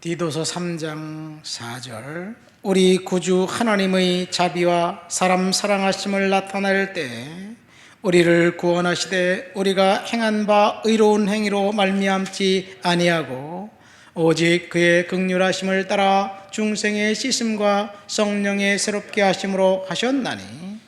디도서 3장 4절 우리 구주 하나님의 자비와 사람 사랑하심을 나타낼 때 우리를 구원하시되 우리가 행한 바 의로운 행위로 말미암지 아니하고 오직 그의 긍휼하심을 따라 중생의 씻음과 성령의 새롭게 하심으로 하셨나니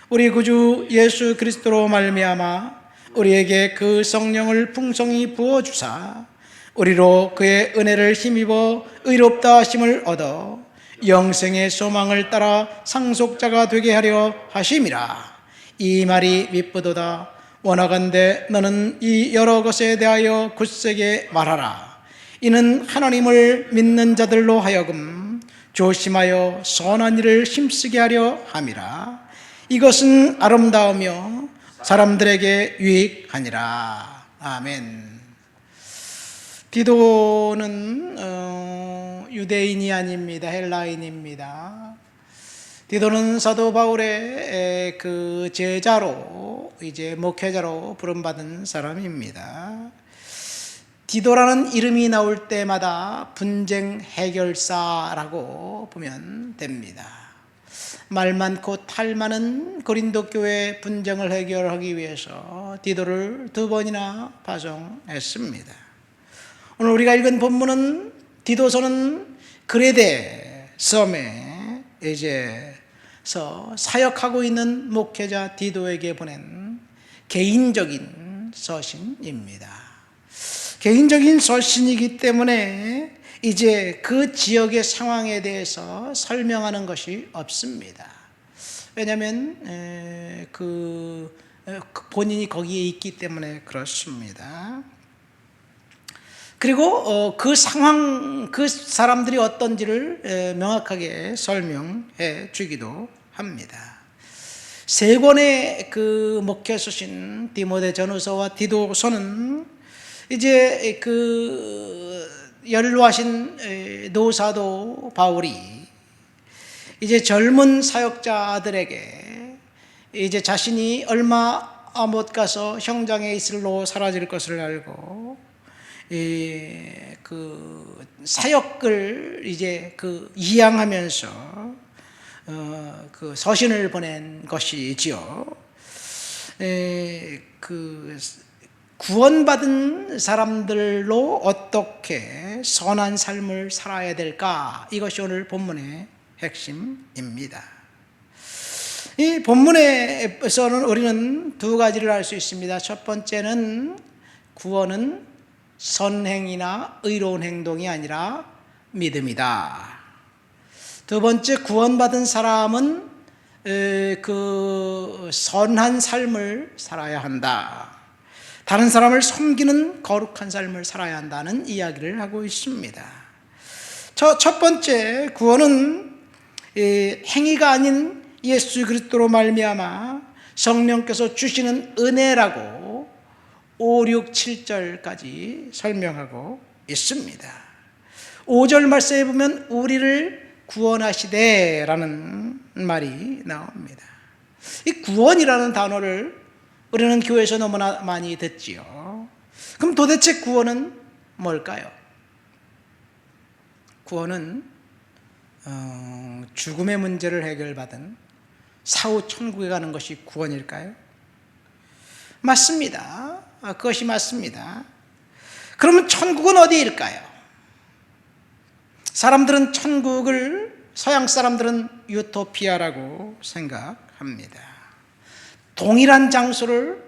우리 구주 예수 그리스도로 말미암아 우리에게 그 성령을 풍성히 부어주사 우리로 그의 은혜를 힘입어 의롭다 하심을 얻어 영생의 소망을 따라 상속자가 되게 하려 하심이라. 이 말이 미쁘도다. 원하건대 너는 이 여러 것에 대하여 굳세게 말하라. 이는 하나님을 믿는 자들로 하여금 조심하여 선한 일을 힘쓰게 하려 함이라. 이것은 아름다우며 사람들에게 유익하니라. 아멘. 디도는 유대인이 아닙니다. 헬라인입니다. 디도는 사도 바울의 그 제자로 이제 목회자로 부름받은 사람입니다. 디도라는 이름이 나올 때마다 분쟁 해결사라고 보면 됩니다. 말 많고 탈 많은 고린도 교회 분쟁을 해결하기 위해서 디도를 2번이나 파송했습니다. 오늘 우리가 읽은 본문은 디도서는 그레데 섬에 이제서 사역하고 있는 목회자 디도에게 보낸 개인적인 서신입니다. 개인적인 서신이기 때문에 이제 그 지역의 상황에 대해서 설명하는 것이 없습니다. 왜냐하면 본인이 거기에 있기 때문에 그렇습니다. 그리고 그 상황, 그 사람들이 어떤지를 명확하게 설명해 주기도 합니다. 3권의 그 목회서신 디모데전후서와 디도서는 이제 그 연로하신 노사도 바울이 이제 젊은 사역자들에게 이제 자신이 얼마 못 가서 형장의 이슬로 사라질 것을 알고 그 사역을 이제 이양하면서 그 서신을 보낸 것이지요. 그 구원받은 사람들로 어떻게 선한 삶을 살아야 될까? 이것이 오늘 본문의 핵심입니다. 이 본문에서는 우리는 2가지를 알 수 있습니다. 첫 번째는 구원은 선행이나 의로운 행동이 아니라 믿음이다. 2번째, 구원받은 사람은 그 선한 삶을 살아야 한다. 다른 사람을 섬기는 거룩한 삶을 살아야 한다는 이야기를 하고 있습니다. 첫 번째, 구원은 행위가 아닌 예수 그리스도로 말미암아 성령께서 주시는 은혜라고 5, 6, 7절까지 설명하고 있습니다. 5절 말씀에 보면 우리를 구원하시되라는 말이 나옵니다. 이 구원이라는 단어를 우리는 교회에서 너무나 많이 듣지요. 그럼 도대체 구원은 뭘까요? 구원은 죽음의 문제를 해결받은 사후 천국에 가는 것이 구원일까요? 맞습니다. 그것이 맞습니다. 그러면 천국은 어디일까요? 사람들은 천국을, 서양 사람들은 유토피아라고 생각합니다. 동일한 장소를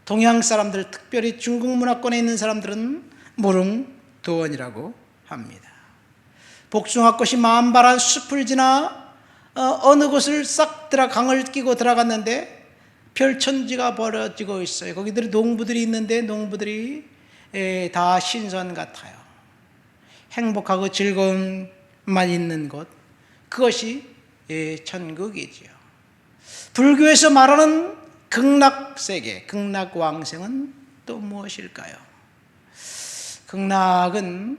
동양 사람들, 특별히 중국 문화권에 있는 사람들은 무릉도원이라고 합니다. 복숭아꽃이 만발한 숲을 지나 어느 곳을 싹 강을 끼고 들어갔는데 별천지가 벌어지고 있어요. 거기들이 농부들이 있는데 농부들이 다 신선 같아요. 행복하고 즐거움만 있는 곳, 그것이 천국이지요. 불교에서 말하는 극락세계, 극락왕생은 또 무엇일까요? 극락은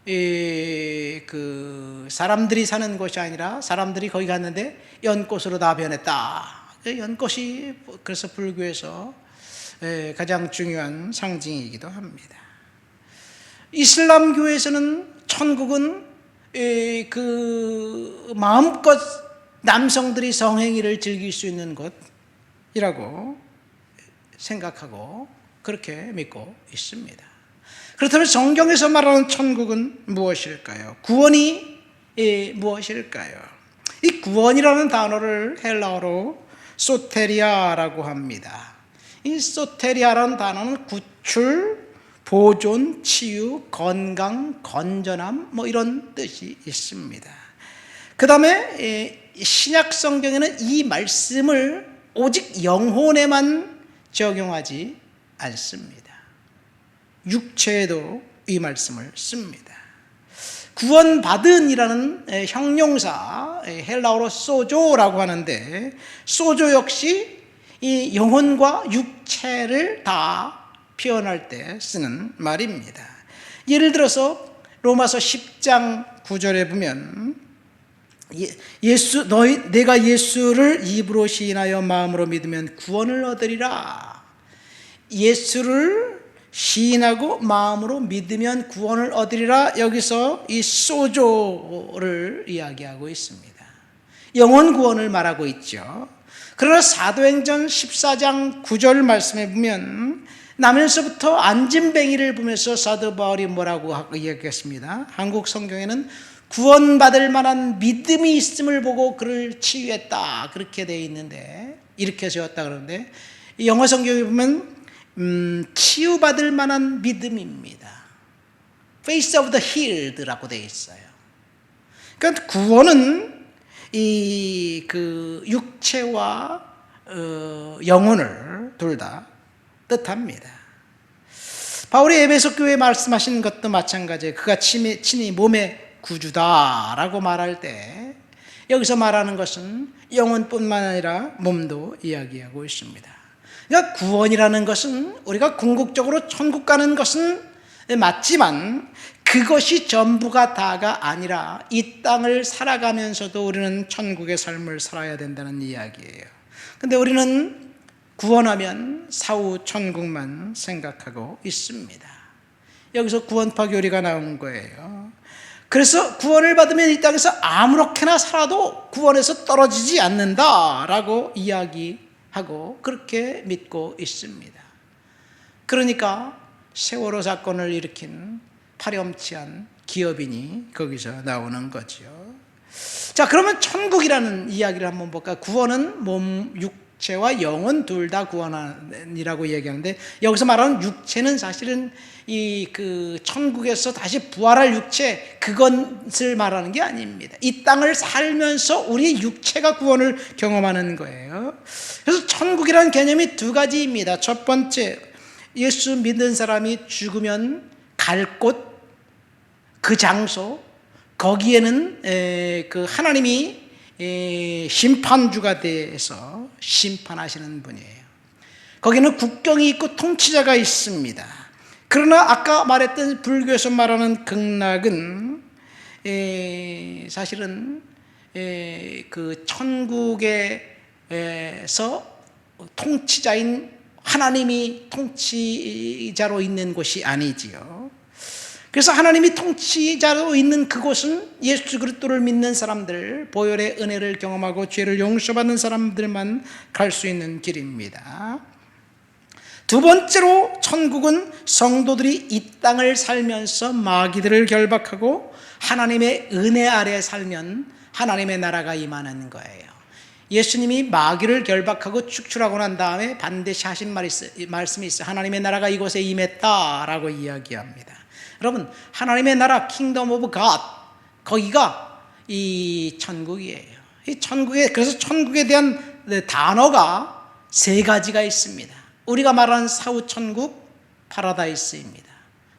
그 사람들이 사는 곳이 아니라 사람들이 거기 갔는데 연꽃으로 다 변했다. 연꽃이 그래서 불교에서 가장 중요한 상징이기도 합니다. 이슬람교에서는 천국은 그 마음껏 남성들이 성행위를 즐길 수 있는 곳이라고 생각하고 그렇게 믿고 있습니다. 그렇다면 성경에서 말하는 천국은 무엇일까요? 구원이 무엇일까요? 이 구원이라는 단어를 헬라어로 소테리아라고 합니다. 이 소테리아라는 단어는 구출, 보존, 치유, 건강, 건전함 뭐 이런 뜻이 있습니다. 그 다음에 신약 성경에는 이 말씀을 오직 영혼에만 적용하지 않습니다. 육체에도 이 말씀을 씁니다. 구원받은이라는 형용사 헬라어로 소조라고 하는데 소조 역시 이 영혼과 육체를 다 표현할 때 쓰는 말입니다. 예를 들어서 로마서 10장 9절에 보면 내가 예수를 입으로 시인하여 마음으로 믿으면 구원을 얻으리라. 예수를 시인하고 마음으로 믿으면 구원을 얻으리라. 여기서 이 소조를 이야기하고 있습니다. 영혼 구원을 말하고 있죠. 그러나 사도행전 14장 9절 말씀에 보면 나면서부터 안진뱅이를 보면서 사도 바울이 뭐라고 이야기했습니다. 한국 성경에는 구원받을 만한 믿음이 있음을 보고 그를 치유했다 그렇게 되어 있는데 이렇게 지었다 그러는데 영어 성경에 보면 치유받을 만한 믿음입니다. Face of the healed라고 되어 있어요. 그러니까 구원은 이 그 육체와 영혼을 둘 다 뜻합니다. 바울이 에베소 교회에 말씀하신 것도 마찬가지예요. 그가 친히 몸의 구주다라고 말할 때 여기서 말하는 것은 영혼뿐만 아니라 몸도 이야기하고 있습니다. 그러니까 구원이라는 것은 우리가 궁극적으로 천국 가는 것은 맞지만 그것이 전부가 다가 아니라 이 땅을 살아가면서도 우리는 천국의 삶을 살아야 된다는 이야기예요. 그런데 우리는 구원하면 사후 천국만 생각하고 있습니다. 여기서 구원파 교리가 나온 거예요. 그래서 구원을 받으면 이 땅에서 아무렇게나 살아도 구원에서 떨어지지 않는다라고 이야기하고 그렇게 믿고 있습니다. 그러니까 세월호 사건을 일으킨 파렴치한 기업인이 거기서 나오는 거죠. 자, 그러면 천국이라는 이야기를 한번 볼까요? 구원은 몸, 육체와 영혼 둘 다 구원이라고 얘기하는데 여기서 말하는 육체는 사실은 이 그 천국에서 다시 부활할 육체 그것을 말하는 게 아닙니다. 이 땅을 살면서 우리 육체가 구원을 경험하는 거예요. 그래서 천국이라는 개념이 두 가지입니다. 첫 번째, 예수 믿는 사람이 죽으면 갈 곳, 그 장소, 거기에는 그 하나님이 심판주가 돼서 심판하시는 분이에요. 거기는 국경이 있고 통치자가 있습니다. 그러나 아까 말했던 불교에서 말하는 극락은 사실은 그 천국에서 통치자인 하나님이 통치자로 있는 곳이 아니지요. 그래서 하나님이 통치자로 있는 그곳은 예수 그리스도를 믿는 사람들, 보혈의 은혜를 경험하고 죄를 용서받는 사람들만 갈 수 있는 길입니다. 두 번째로 천국은 성도들이 이 땅을 살면서 마귀들을 결박하고 하나님의 은혜 아래 살면 하나님의 나라가 임하는 거예요. 예수님이 마귀를 결박하고 축출하고 난 다음에 반드시 하신 말씀이 있어요. 하나님의 나라가 이곳에 임했다라고 이야기합니다. 여러분, 하나님의 나라 킹덤 오브 갓 거기가 이 천국이에요. 이 천국에 그래서 천국에 대한 단어가 세 가지가 있습니다. 우리가 말하는 사후 천국 파라다이스입니다.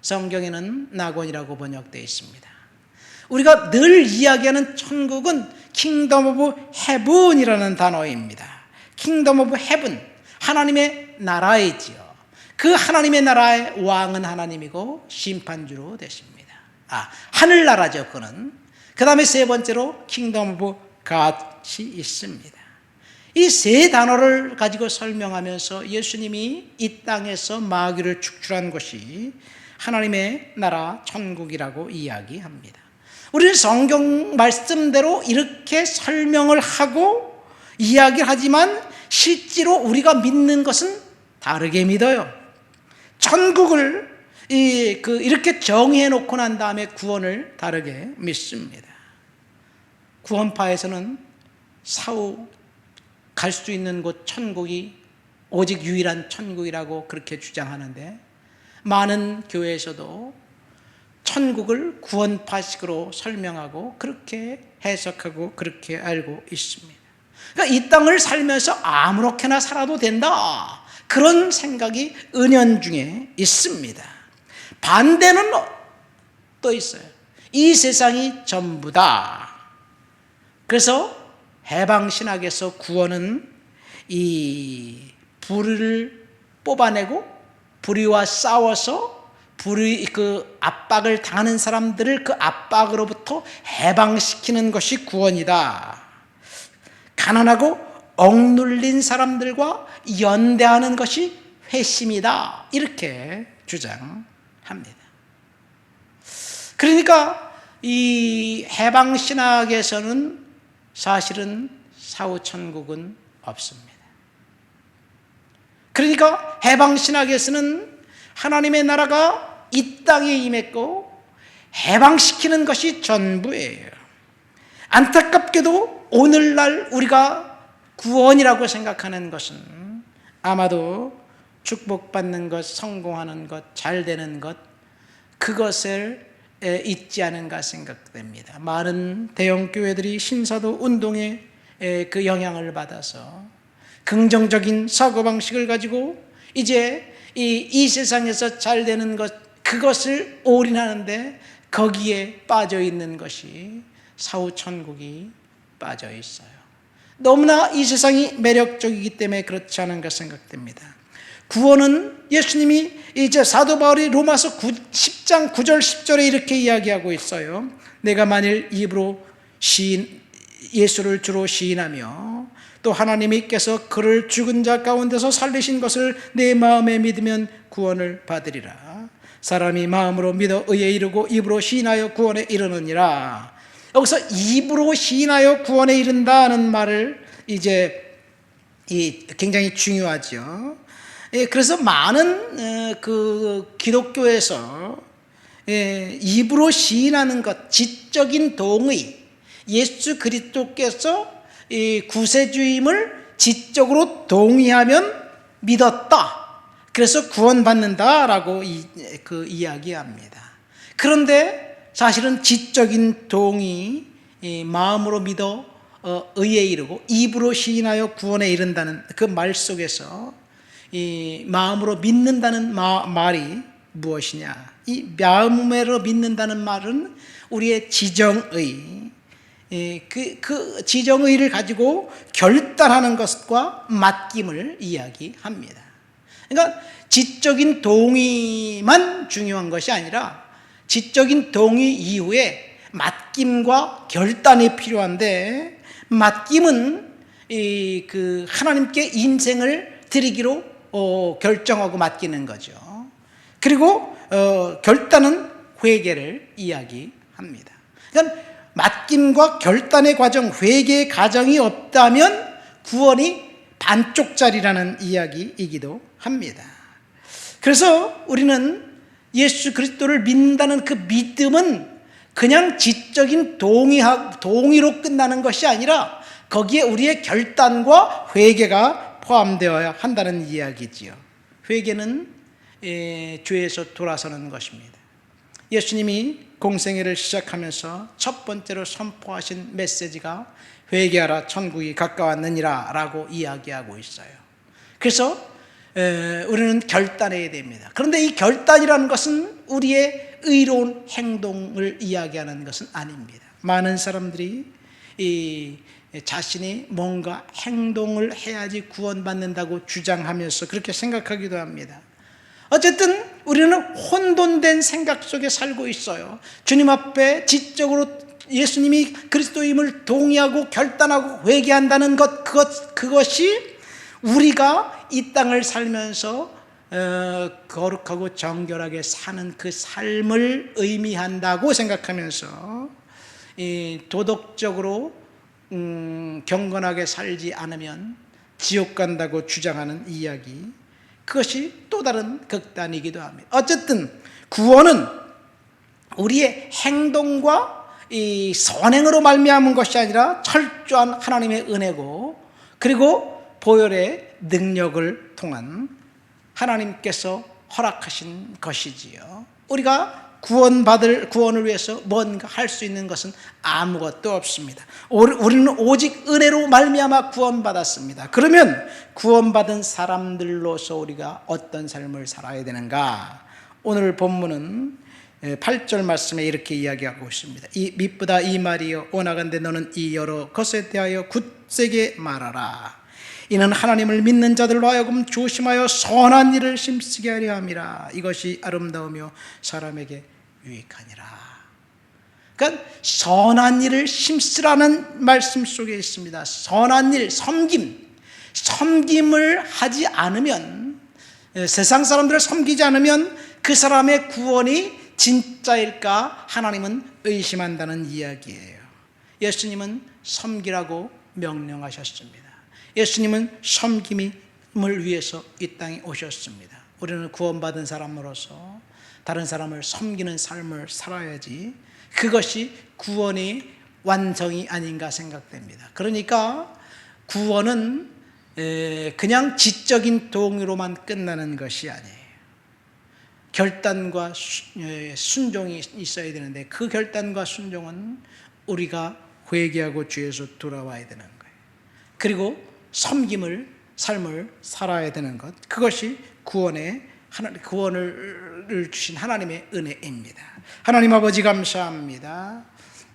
성경에는 낙원이라고 번역되어 있습니다. 우리가 늘 이야기하는 천국은 킹덤 오브 헤븐이라는 단어입니다. 킹덤 오브 헤븐, 하나님의 나라이지요. 그 하나님의 나라의 왕은 하나님이고 심판주로 되십니다. 하늘나라죠, 그는. 그 다음에 세 번째로 킹덤 오브 갓이 있습니다. 이 세 단어를 가지고 설명하면서 예수님이 이 땅에서 마귀를 축출한 것이 하나님의 나라 천국이라고 이야기합니다. 우리는 성경 말씀대로 이렇게 설명을 하고 이야기를 하지만 실제로 우리가 믿는 것은 다르게 믿어요. 천국을 이렇게 정의해 놓고 난 다음에 구원을 다르게 믿습니다. 구원파에서는 사후 갈 수 있는 곳 천국이 오직 유일한 천국이라고 그렇게 주장하는데, 많은 교회에서도 천국을 구원파식으로 설명하고 그렇게 해석하고 그렇게 알고 있습니다. 그러니까 이 땅을 살면서 아무렇게나 살아도 된다, 그런 생각이 은연중에 있습니다. 반대는 또 있어요. 이 세상이 전부다. 그래서 해방신학에서 구원은 이 불의를 뽑아내고 불의와 싸워서 불의 그 압박을 당하는 사람들을 그 압박으로부터 해방시키는 것이 구원이다. 가난하고 억눌린 사람들과 연대하는 것이 회심이다, 이렇게 주장합니다. 그러니까 이 해방신학에서는 사실은 사후천국은 없습니다. 그러니까 해방신학에서는 하나님의 나라가 이 땅에 임했고 해방시키는 것이 전부예요. 안타깝게도 오늘날 우리가 구원이라고 생각하는 것은 아마도 축복받는 것, 성공하는 것, 잘되는 것, 그것을 있지 않은가 생각됩니다. 많은 대형교회들이 신사도 운동에 그 영향을 받아서 긍정적인 사고방식을 가지고 이제 이 세상에서 잘되는 것, 그것을 올인하는데 거기에 빠져 있는 것이 사후천국이 빠져 있어요. 너무나 이 세상이 매력적이기 때문에 그렇지 않은가 생각됩니다. 구원은 예수님이 이제 사도 바울이 로마서 10장 9절 10절에 이렇게 이야기하고 있어요. 내가 만일 입으로 예수를 주로 시인하며 또 하나님께서 그를 죽은 자 가운데서 살리신 것을 내 마음에 믿으면 구원을 받으리라. 사람이 마음으로 믿어 의에 이르고 입으로 시인하여 구원에 이르느니라. 여기서 입으로 시인하여 구원에 이른다는 말을 이제 굉장히 중요하죠. 그래서 많은 그 기독교에서 입으로 시인하는 것, 지적인 동의, 예수 그리스도께서 구세주임을 지적으로 동의하면 믿었다, 그래서 구원받는다라고 이야기합니다. 그런데 사실은 지적인 동의, 마음으로 믿어 의에 이르고 입으로 시인하여 구원에 이른다는 그 말 속에서 이 마음으로 믿는다는 말이 무엇이냐? 이 마음으로 믿는다는 말은 우리의 지정의, 그 지정의를 가지고 결단하는 것과 맡김을 이야기합니다. 그러니까 지적인 동의만 중요한 것이 아니라 지적인 동의 이후에 맡김과 결단이 필요한데, 맡김은 그 하나님께 인생을 드리기로 결정하고 맡기는 거죠. 그리고 결단은 회개를 이야기합니다. 그러니까 맡김과 결단의 과정, 회개의 과정이 없다면 구원이 반쪽짜리라는 이야기이기도 합니다. 그래서 우리는 예수 그리스도를 믿는다는 그 믿음은 그냥 지적인 동의로 끝나는 것이 아니라 거기에 우리의 결단과 회개가 포함되어야 한다는 이야기지요. 회개는 죄에서 돌아서는 것입니다. 예수님이 공생애를 시작하면서 첫 번째로 선포하신 메시지가 회개하라 천국이 가까웠느니라 라고 이야기하고 있어요. 그래서 우리는 결단해야 됩니다. 그런데 이 결단이라는 것은 우리의 의로운 행동을 이야기하는 것은 아닙니다. 많은 사람들이 자신이 뭔가 행동을 해야지 구원받는다고 주장하면서 그렇게 생각하기도 합니다. 어쨌든 우리는 혼돈된 생각 속에 살고 있어요. 주님 앞에 지적으로 예수님이 그리스도임을 동의하고 결단하고 회개한다는 그것이 우리가 이 땅을 살면서 거룩하고 정결하게 사는 그 삶을 의미한다고 생각하면서 도덕적으로 경건하게 살지 않으면 지옥 간다고 주장하는 이야기, 그것이 또 다른 극단이기도 합니다. 어쨌든 구원은 우리의 행동과 이 선행으로 말미암은 것이 아니라 철저한 하나님의 은혜고, 그리고 보혈의 능력을 통한 하나님께서 허락하신 것이지요. 우리가 구원을 위해서 뭔가 할 수 있는 것은 아무것도 없습니다. 우리는 오직 은혜로 말미암아 구원받았습니다. 그러면 구원받은 사람들로서 우리가 어떤 삶을 살아야 되는가? 오늘 본문은 8절 말씀에 이렇게 이야기하고 있습니다. 미쁘다 이 말이여, 원하건대 너는 이 여러 것에 대하여 굳세게 말하라. 이는 하나님을 믿는 자들로 하여금 조심하여 선한 일을 힘쓰게 하려 함이라. 이것이 아름다우며 사람에게 유익하니라. 그러니까 선한 일을 힘쓰라는 말씀 속에 있습니다. 선한 일, 섬김을 하지 않으면, 세상 사람들을 섬기지 않으면 그 사람의 구원이 진짜일까 하나님은 의심한다는 이야기예요. 예수님은 섬기라고 명령하셨습니다. 예수님은 섬김을 위해서 이 땅에 오셨습니다. 우리는 구원받은 사람으로서 다른 사람을 섬기는 삶을 살아야지, 그것이 구원의 완성이 아닌가 생각됩니다. 그러니까 구원은 그냥 지적인 동의로만 끝나는 것이 아니에요. 결단과 순종이 있어야 되는데, 그 결단과 순종은 우리가 회개하고 주에서 돌아와야 되는 거예요. 그리고 삶을 살아야 되는 것, 그것이 구원을 주신 하나님의 은혜입니다. 하나님 아버지 감사합니다.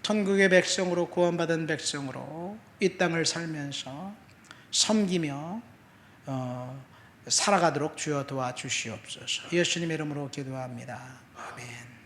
천국의 백성으로, 구원받은 백성으로 이 땅을 살면서 섬기며 살아가도록 주여 도와주시옵소서. 예수님의 이름으로 기도합니다. 아멘.